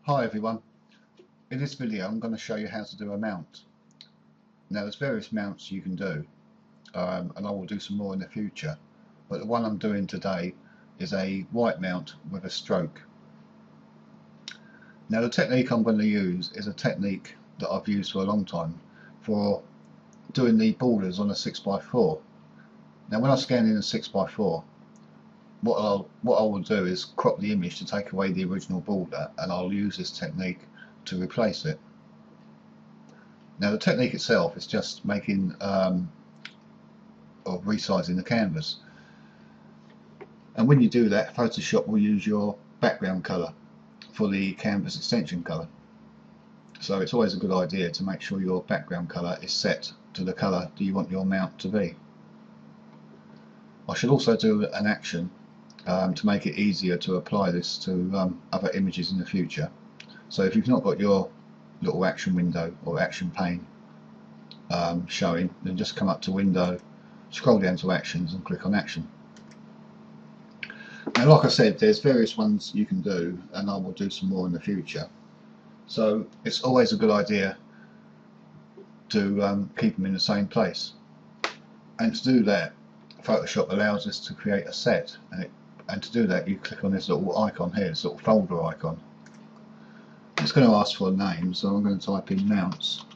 Hi everyone, in this video I'm going to show you how to do a mount. Now there's various mounts you can do and I will do some more in the future, but the one I'm doing today is a white mount with a stroke. Now the technique I'm going to use is a technique that I've used for a long time for doing the borders on a 6x4. Now when I scan in a 6x4, what I will do is crop the image to take away the original border, and I'll use this technique to replace it. Now the technique itself is just making or resizing the canvas, and when you do that, Photoshop will use your background colour for the canvas extension colour. So it's always a good idea to make sure your background colour is set to the colour that you want your mount to be. I should also do an action to make it easier to apply this to other images in the future. So if you've not got your little action window or action pane showing, then just come up to Window, scroll down to Actions and click on Action. Now like I said, there's various ones you can do, and I will do some more in the future. So it's always a good idea to keep them in the same place, and to do that Photoshop allows us to create a set, and to do that you click on this little icon here, this little folder icon. It's going to ask for a name, so I'm going to type in mounts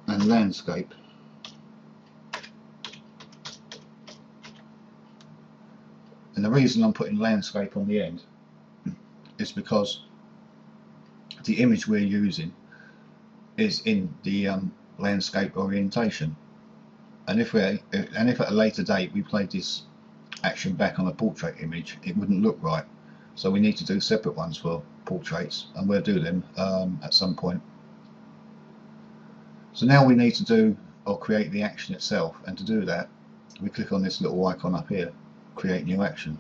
and landscape. And the reason I'm putting landscape on the end is because the image we're using is in the landscape orientation, and if at a later date we played this action back on a portrait image, it wouldn't look right. So we need to do separate ones for portraits, and we'll do them at some point. So now we need to do or create the action itself, and to do that we click on this little icon up here, create new action.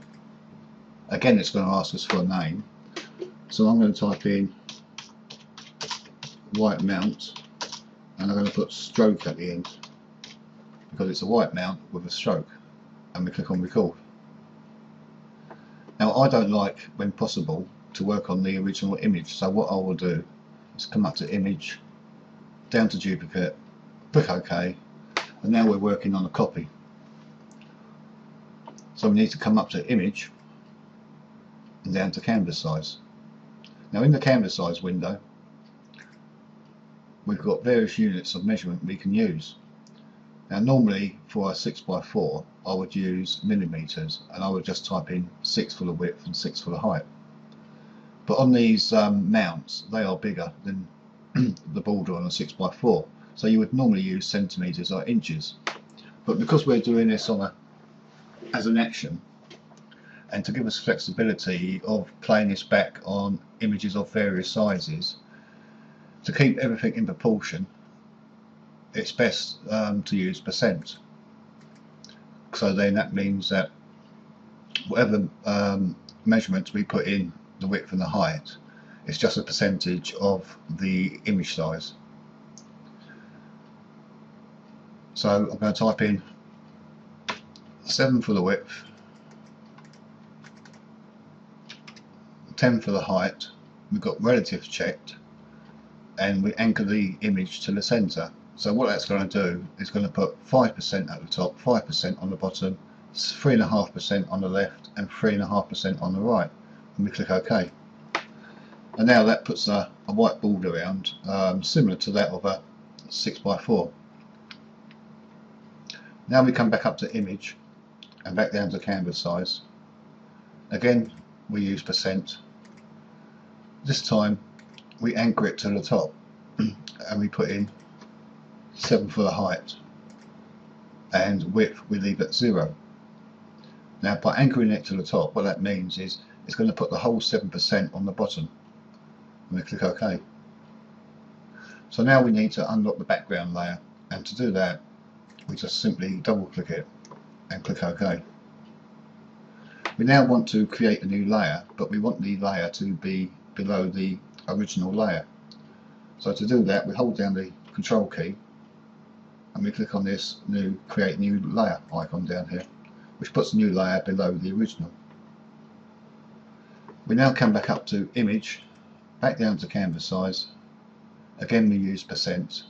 Again, it's going to ask us for a name, so I'm going to type in white mount, and I'm going to put stroke at the end because it's a white mount with a stroke, and we click on record. Now I don't like, when possible, to work on the original image, so what I will do is come up to Image, down to Duplicate, click OK, and now we're working on a copy. So we need to come up to Image and down to Canvas Size. Now in the Canvas Size window we've got various units of measurement we can use. Now normally for a 6x4 I would use millimeters, and I would just type in 6 for the width and 6 for the height. But on these mounts, they are bigger than the border on a 6x4, so you would normally use centimeters or inches. But because we're doing this on as an action, and to give us flexibility of playing this back on images of various sizes, to keep everything in proportion, it's best to use percent. So then that means that whatever measurements we put in the width and the height, it's just a percentage of the image size. So I'm going to type in 7 for the width, 10 for the height. We've got relative checked, and we anchor the image to the center. So what that's going to do is going to put 5% at the top, 5% on the bottom, 3.5% on the left, and 3.5% on the right, and we click OK. And now that puts a white border around, similar to that of a 6x4. Now we come back up to Image and back down to Canvas Size. Again we use percent. This time we anchor it to the top and we put in 7 for the height, and width we leave at 0. Now by anchoring it to the top, what that means is it's going to put the whole 7% on the bottom, and we click OK. So now we need to unlock the background layer, and to do that we just simply double click it and click OK. We now want to create a new layer, but we want the layer to be below the original layer. So to do that we hold down the Control key and we click on this new Create New Layer icon down here, which puts a new layer below the original. We now come back up to image, back down to canvas size. Again we use percent,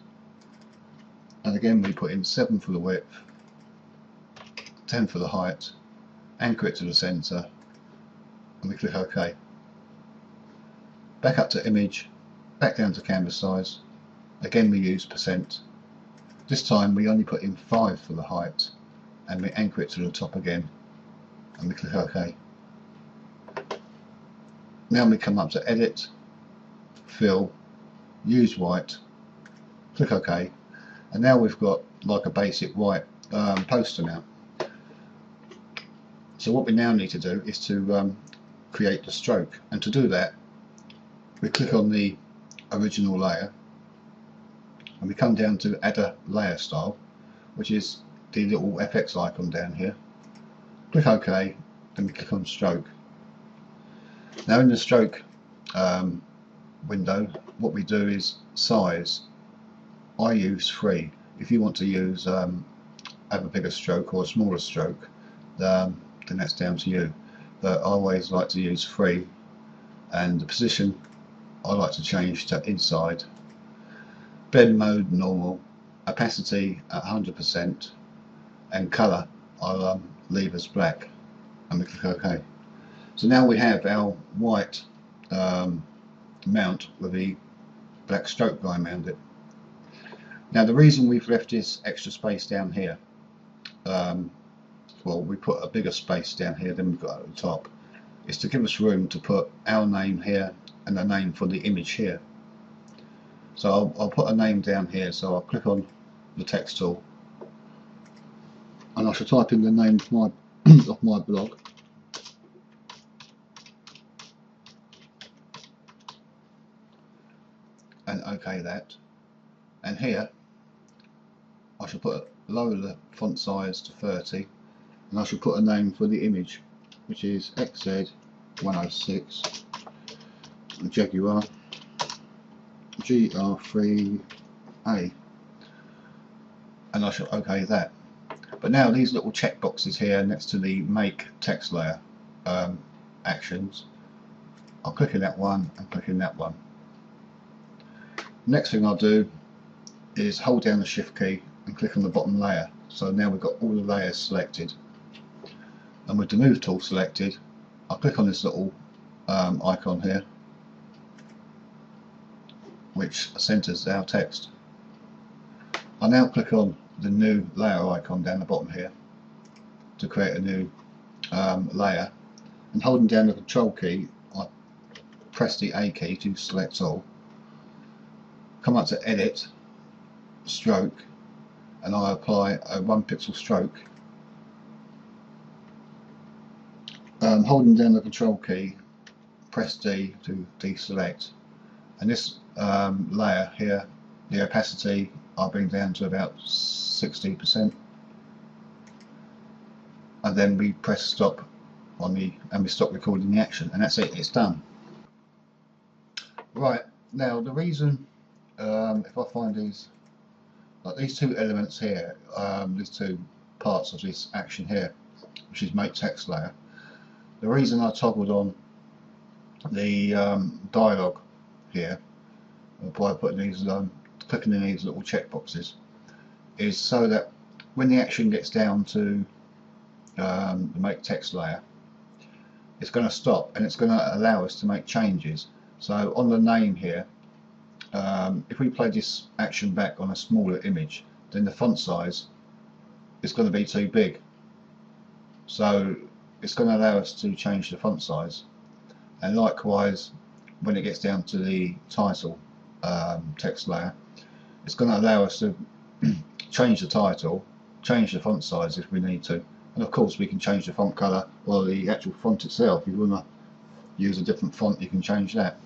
and again we put in 7 for the width, 10 for the height, anchor it to the centre, and we click OK. Back up to image, back down to canvas size. Again we use percent. This time we only put in 5 for the height, and we anchor it to the top again, and we click OK. Now we come up to edit, fill, use white, click OK, and now we've got like a basic white poster now. So what we now need to do is to create the stroke, and to do that we click on the original layer and we come down to add a layer style, which is the little FX icon down here. Click OK, then we click on stroke. Now in the stroke window, what we do is size. I use 3. If you want to use have a bigger stroke or a smaller stroke, then that's down to you. But I always like to use 3, and the position I like to change to inside. Blend mode normal, opacity at 100%, and colour I'll leave as black, and we click OK. So now we have our white mount with the black stroke line around it. Now the reason we've left this extra space down here, well, we put a bigger space down here than we've got at the top, is to give us room to put our name here and a name for the image here. So I'll put a name down here, so I'll click on the text tool and I shall type in the name of my, of my blog. And OK that. And here I shall lower the font size to 30, and I shall put a name for the image, which is XZ106 Jaguar GR3A, and I shall OK that. But now these little check boxes here next to the make text layer actions, I'll click in that one and click in that one. Next thing I'll do is hold down the shift key and click on the bottom layer. So now we've got all the layers selected, and with the move tool selected, I'll click on this little icon here, which centers our text. I'll now click on the new layer icon down the bottom here to create a new layer, and holding down the control key I press the A key to select all, come up to edit, stroke, and I apply a 1 pixel stroke, holding down the control key, press D to deselect, and this layer here, the opacity I'll bring down to about 60%, and then we press stop on the, and we stop recording the action, and that's it, it's done. Right, now the reason if I find these, like these two elements here, these two parts of this action here, which is make text layer, the reason I toggled on the dialogue here by putting these clicking in these little check boxes is so that when the action gets down to the make text layer, it's going to stop and it's going to allow us to make changes. So on the name here, if we play this action back on a smaller image, then the font size is going to be too big. So it's going to allow us to change the font size, and likewise when it gets down to the title text layer, it's going to allow us to change the title, change the font size if we need to, and of course we can change the font color or the actual font itself. If you want to use a different font, you can change that.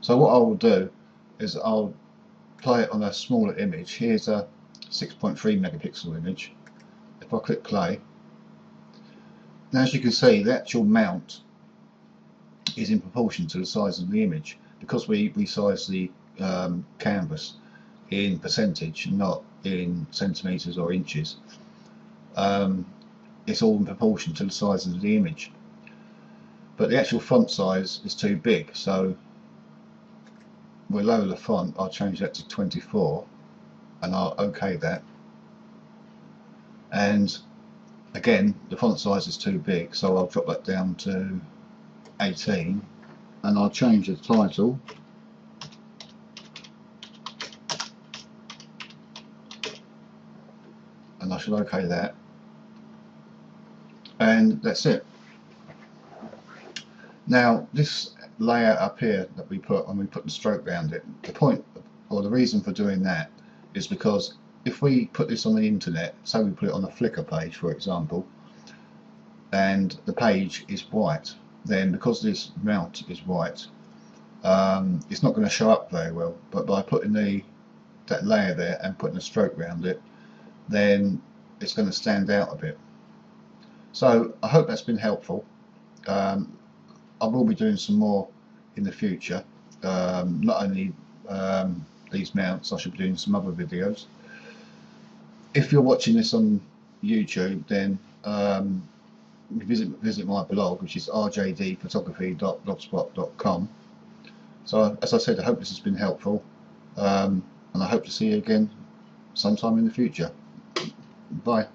So what I will do is I'll play it on a smaller image. Here's a 6.3 megapixel image. If I click play, now as you can see the actual mount is in proportion to the size of the image, because we size the canvas in percentage, not in centimeters or inches. It's all in proportion to the size of the image. but the actual font size is too big, so we'll lower the font. I'll change that to 24 and I'll OK that. And again, the font size is too big, so I'll drop that down to 18 and I'll change the title and I should OK that, and that's it. Now this layout up here that we put, and we put the stroke around it, the point or the reason for doing that is because if we put this on the internet, say we put it on a Flickr page for example, and the page is white, then because this mount is white, it's not going to show up very well. But by putting that layer there and putting a stroke around it, then it's going to stand out a bit. So I hope that's been helpful. I will be doing some more in the future, not only these mounts, I should be doing some other videos. If you're watching this on YouTube, then visit my blog, which is rjdphotography.blogspot.com. So as I said, I hope this has been helpful, and I hope to see you again sometime in the future. Bye.